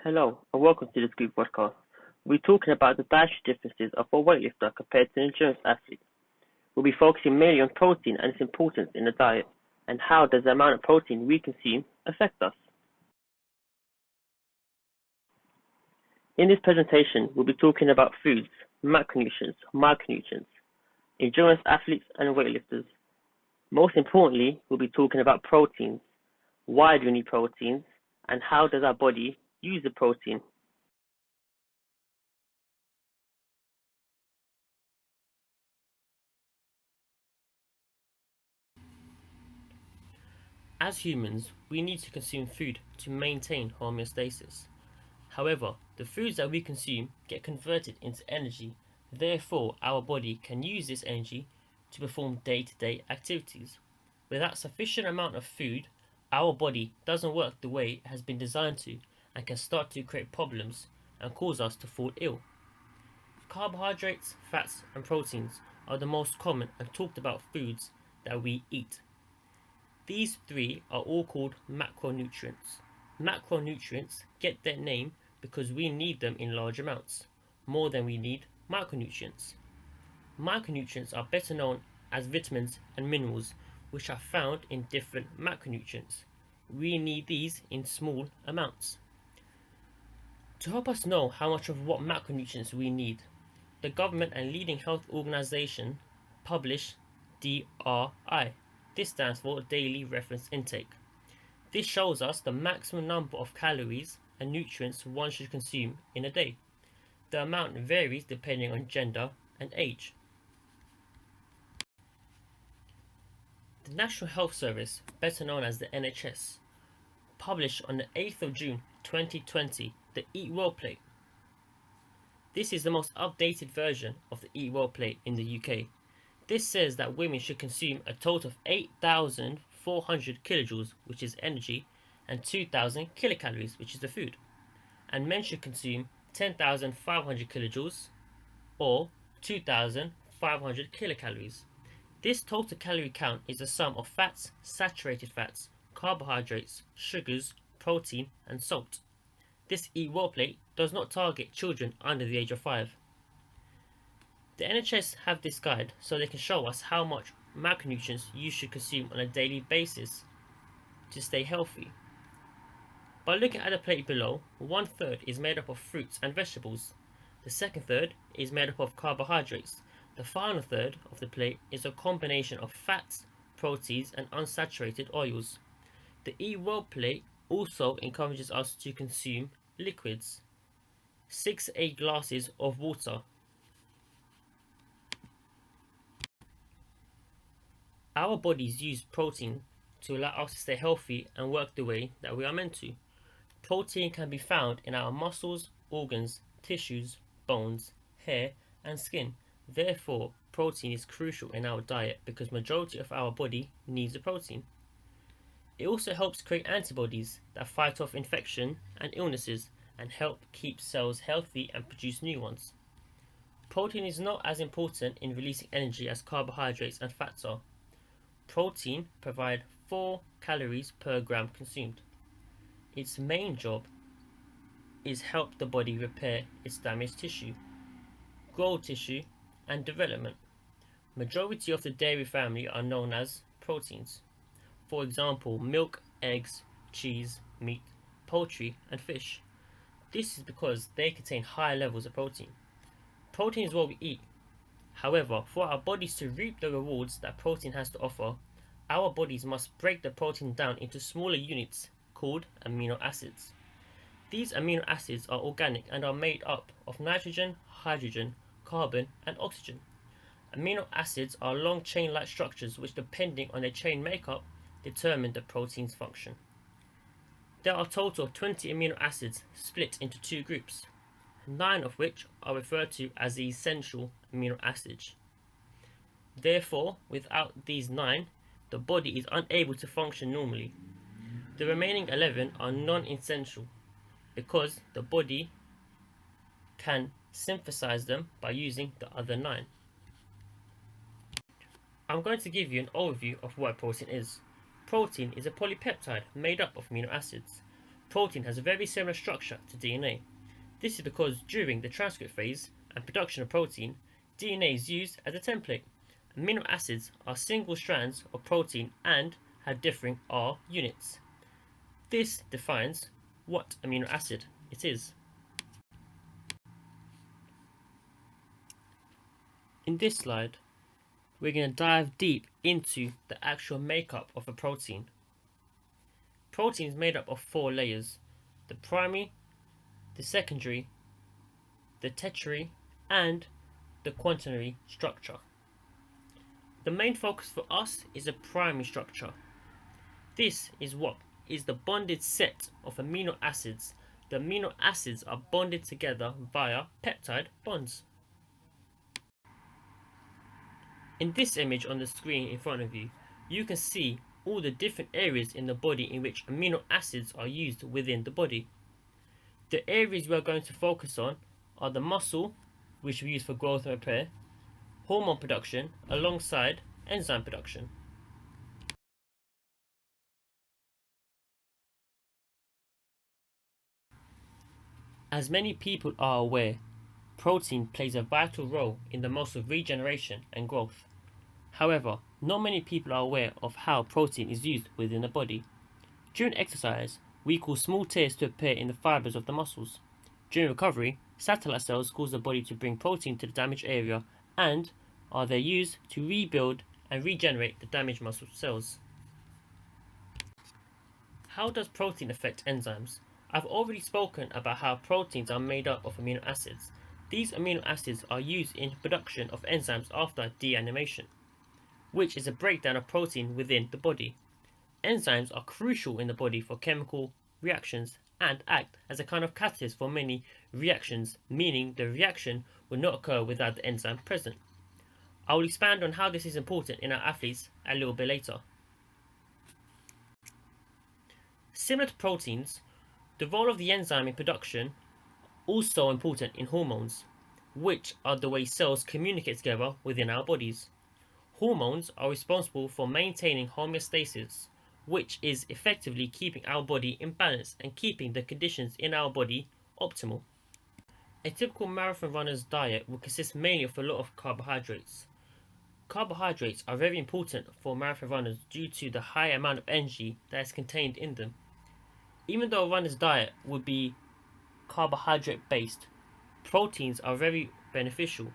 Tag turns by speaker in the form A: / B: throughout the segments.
A: Hello, and welcome to the Scoop podcast. We'll be talking about the dietary differences of a weightlifter compared to an endurance athlete. We'll be focusing mainly on protein and its importance in the diet, and how does the amount of protein we consume affect us. In this presentation, we'll be talking about foods, macronutrients, micronutrients, endurance athletes and weightlifters. Most importantly, we'll be talking about proteins. Why do we need proteins, and how does our body use the protein?
B: As humans, we need to consume food to maintain homeostasis. However, the foods that we consume get converted into energy, therefore, our body can use this energy to perform day to day activities. Without sufficient amount of food, our body doesn't work the way it has been designed to and can start to create problems and cause us to fall ill. Carbohydrates, fats, and proteins are the most common and talked about foods that we eat. These three are all called macronutrients. Macronutrients get their name because we need them in large amounts, more than we need micronutrients. Micronutrients are better known as vitamins and minerals, which are found in different macronutrients. We need these in small amounts. To help us know how much of what macronutrients we need, the government and leading health organization publish DRI. This stands for Daily Reference Intake. This shows us the maximum number of calories and nutrients one should consume in a day. The amount varies depending on gender and age. The National Health Service, better known as the NHS, published on the 8th of June 2020 the Eat Well Plate. This is the most updated version of the Eat Well Plate in the UK. This says that women should consume a total of 8,400 kilojoules, which is energy, and 2,000 kilocalories, which is the food. And men should consume 10,500 kilojoules, or 2,500 kilocalories. This total calorie count is the sum of fats, saturated fats, carbohydrates, sugars, protein, and salt. This Eat Well Plate does not target children under the age of 5. The NHS have this guide so they can show us how much macronutrients you should consume on a daily basis to stay healthy. By looking at the plate below, 1/3 is made up of fruits and vegetables. The second third is made up of carbohydrates. The final third of the plate is a combination of fats, proteins, and unsaturated oils. The Eat Well Plate also encourages us to consume liquids. 6 to 8 glasses of water. Our bodies use protein to allow us to stay healthy and work the way that we are meant to. Protein can be found in our muscles, organs, tissues, bones, hair, and skin. Therefore, protein is crucial in our diet because majority of our body needs the protein. It also helps create antibodies that fight off infection and illnesses and help keep cells healthy and produce new ones. Protein is not as important in releasing energy as carbohydrates and fats are. Protein provides 4 calories per gram consumed. Its main job is help the body repair its damaged tissue, grow tissue, and development. Majority of the dairy family are known as proteins. For example, milk, eggs, cheese, meat, poultry, and fish. This is because they contain high levels of protein. Protein is what we eat. However, for our bodies to reap the rewards that protein has to offer, our bodies must break the protein down into smaller units called amino acids. These amino acids are organic and are made up of nitrogen, hydrogen, carbon, and oxygen. Amino acids are long chain-like structures which, depending on their chain makeup, determine the protein's function. There are a total of 20 amino acids split into 2 groups, 9 of which are referred to as the essential amino acids. Therefore, without these 9, the body is unable to function normally. The remaining 11 are non-essential because the body can synthesize them by using the other 9. I'm going to give you an overview of what protein is. Protein is a polypeptide made up of amino acids. protein has a very similar structure to DNA. This is because during the transcript phase and production of protein, DNA is used as a template. Amino acids are single strands of protein and have differing R units. This defines what amino acid it is. In this slide, we're going to dive deep into the actual makeup of a protein. Protein is made up of 4 layers: the primary, the secondary, the tertiary, and the quaternary structure. The main focus for us is the primary structure. This is what is the bonded set of amino acids. The amino acids are bonded together via peptide bonds. In this image on the screen in front of you, you can see all the different areas in the body in which amino acids are used within the body. The areas we are going to focus on are the muscle, which we use for growth and repair, hormone production, alongside enzyme production. As many people are aware, protein plays a vital role in the muscle regeneration and growth. However, not many people are aware of how protein is used within the body. During exercise, we cause small tears to appear in the fibers of the muscles. During recovery, satellite cells cause the body to bring protein to the damaged area and are there used to rebuild and regenerate the damaged muscle cells. How does protein affect enzymes? I've already spoken about how proteins are made up of amino acids. These amino acids are used in production of enzymes after deamination, which is a breakdown of protein within the body. Enzymes are crucial in the body for chemical reactions and act as a kind of catalyst for many reactions, meaning the reaction will not occur without the enzyme present. I will expand on how this is important in our athletes a little bit later. Similar to proteins, the role of the enzyme in production also important in hormones, which are the way cells communicate together within our bodies. Hormones are responsible for maintaining homeostasis, which is effectively keeping our body in balance and keeping the conditions in our body optimal. A typical marathon runner's diet will consist mainly of a lot of carbohydrates. Carbohydrates are very important for marathon runners due to the high amount of energy that is contained in them. Even though a runner's diet would be carbohydrate based, proteins are very beneficial.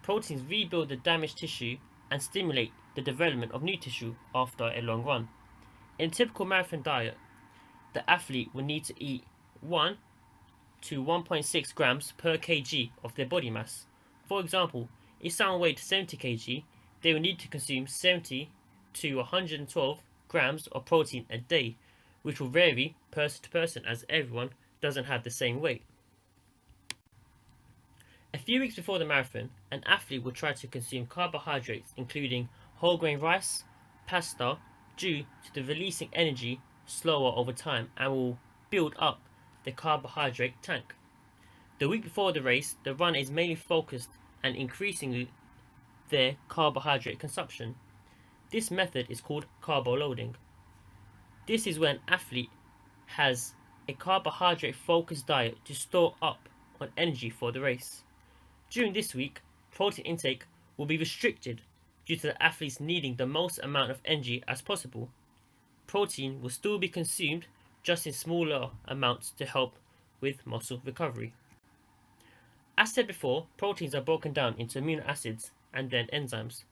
B: Proteins rebuild the damaged tissue and stimulate the development of new tissue after a long run. In a typical marathon diet, the athlete will need to eat 1 to 1.6 grams per kg of their body mass. For example, if someone weighed 70 kg, they will need to consume 70 to 112 grams of protein a day, which will vary person to person as everyone doesn't have the same weight. A few weeks before the marathon, an athlete will try to consume carbohydrates including whole grain rice, pasta, due to the releasing energy slower over time and will build up the carbohydrate tank. The week before the race, the runner is mainly focused and increasing their carbohydrate consumption. This method is called carbo loading. This is when an athlete has a carbohydrate focused diet to store up on energy for the race. During this week, protein intake will be restricted due to the athletes needing the most amount of energy as possible. Protein will still be consumed, just in smaller amounts to help with muscle recovery. As said before, proteins are broken down into amino acids and then enzymes.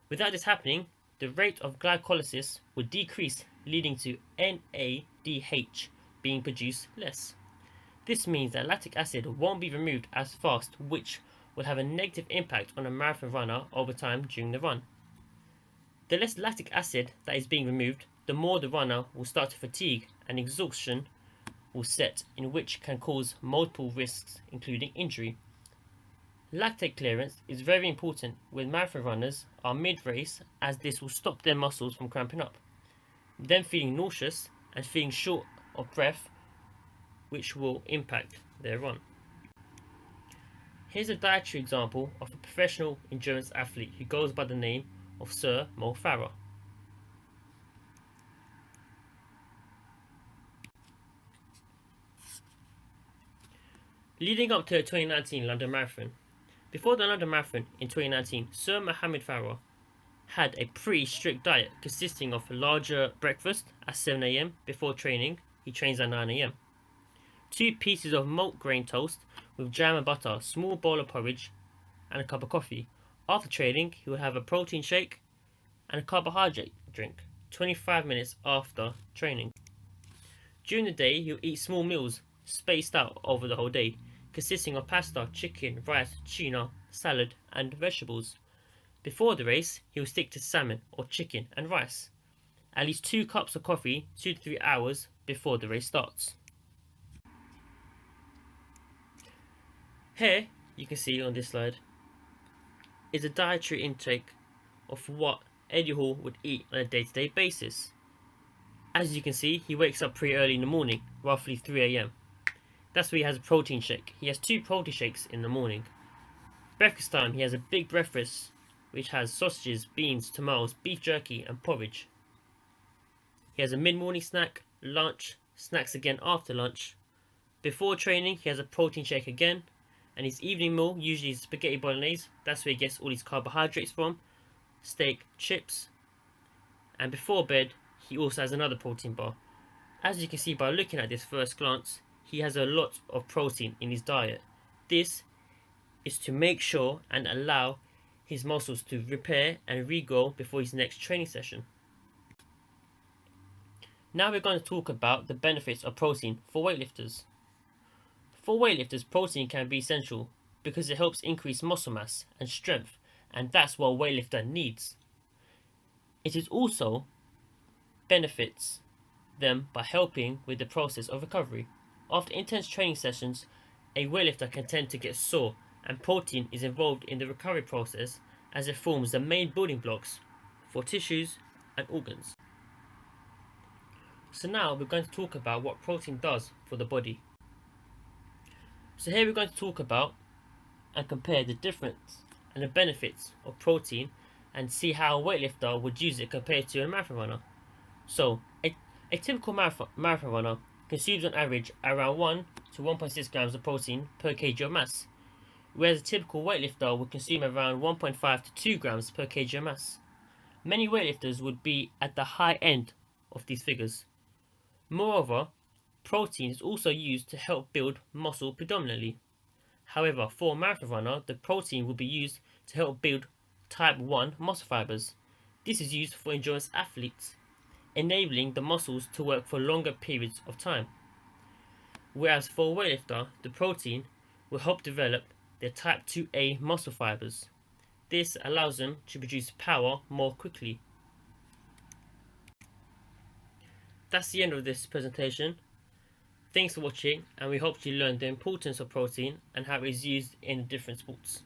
B: Without this happening, the rate of glycolysis would decrease, leading to NADH being produced less. This means that lactic acid won't be removed as fast, which will have a negative impact on a marathon runner over time during the run. The less lactic acid that is being removed, the more the runner will start to fatigue and exhaustion will set, in which can cause multiple risks, including injury. Lactate clearance is very important when marathon runners are mid-race, as this will stop their muscles from cramping up, them feeling nauseous and feeling short of breath, which will impact their run. Here's a dietary example of a professional endurance athlete who goes by the name of Sir Mo Farah. Leading up to the 2019 London Marathon. Before the London Marathon in 2019, Sir Mohammed Farah had a pretty strict diet consisting of a larger breakfast at 7 a.m. before training. He trains at 9 a.m. 2 pieces of malt grain toast with jam and butter, small bowl of porridge, and a cup of coffee. After training, he would have a protein shake and a carbohydrate drink 25 minutes after training. During the day, he would eat small meals spaced out over the whole day, consisting of pasta, chicken, rice, tuna, salad, and vegetables. Before the race, he would stick to salmon or chicken and rice. At least 2 cups of coffee 2 to 3 hours before the race starts. Here, you can see on this slide, is a dietary intake of what Eddie Hall would eat on a day-to-day basis. As you can see, he wakes up pretty early in the morning, roughly 3 a.m. That's where he has a protein shake. He has 2 protein shakes in the morning. Breakfast time, he has a big breakfast which has sausages, beans, tomatoes, beef jerky and porridge. He has a mid-morning snack, lunch, snacks again after lunch. Before training, he has a protein shake again, and his evening meal usually is spaghetti bolognese. That's where he gets all his carbohydrates from, steak, chips, and before bed, he also has another protein bar. As you can see by looking at this first glance, he has a lot of protein in his diet. This is to make sure and allow his muscles to repair and regrow before his next training session. Now we're going to talk about the benefits of protein for weightlifters. For weightlifters, protein can be essential because it helps increase muscle mass and strength, and that's what a weightlifter needs. It is also benefits them by helping with the process of recovery. After intense training sessions, a weightlifter can tend to get sore, and protein is involved in the recovery process as it forms the main building blocks for tissues and organs. So now we're going to talk about what protein does for the body. So here we're going to talk about and compare the difference and the benefits of protein and see how a weightlifter would use it compared to a marathon runner. So a typical marathon runner consumes on average around 1 to 1.6 grams of protein per kg of mass, whereas a typical weightlifter would consume around 1.5 to 2 grams per kg of mass. Many weightlifters would be at the high end of these figures. Moreover, protein is also used to help build muscle predominantly. However, for a marathon runner, the protein will be used to help build type 1 muscle fibers. This is used for endurance athletes, enabling the muscles to work for longer periods of time. Whereas for a weightlifter, the protein will help develop their type 2A muscle fibers. This allows them to produce power more quickly. That's the end of this presentation. Thanks for watching, and we hope you learned the importance of protein and how it is used in different sports.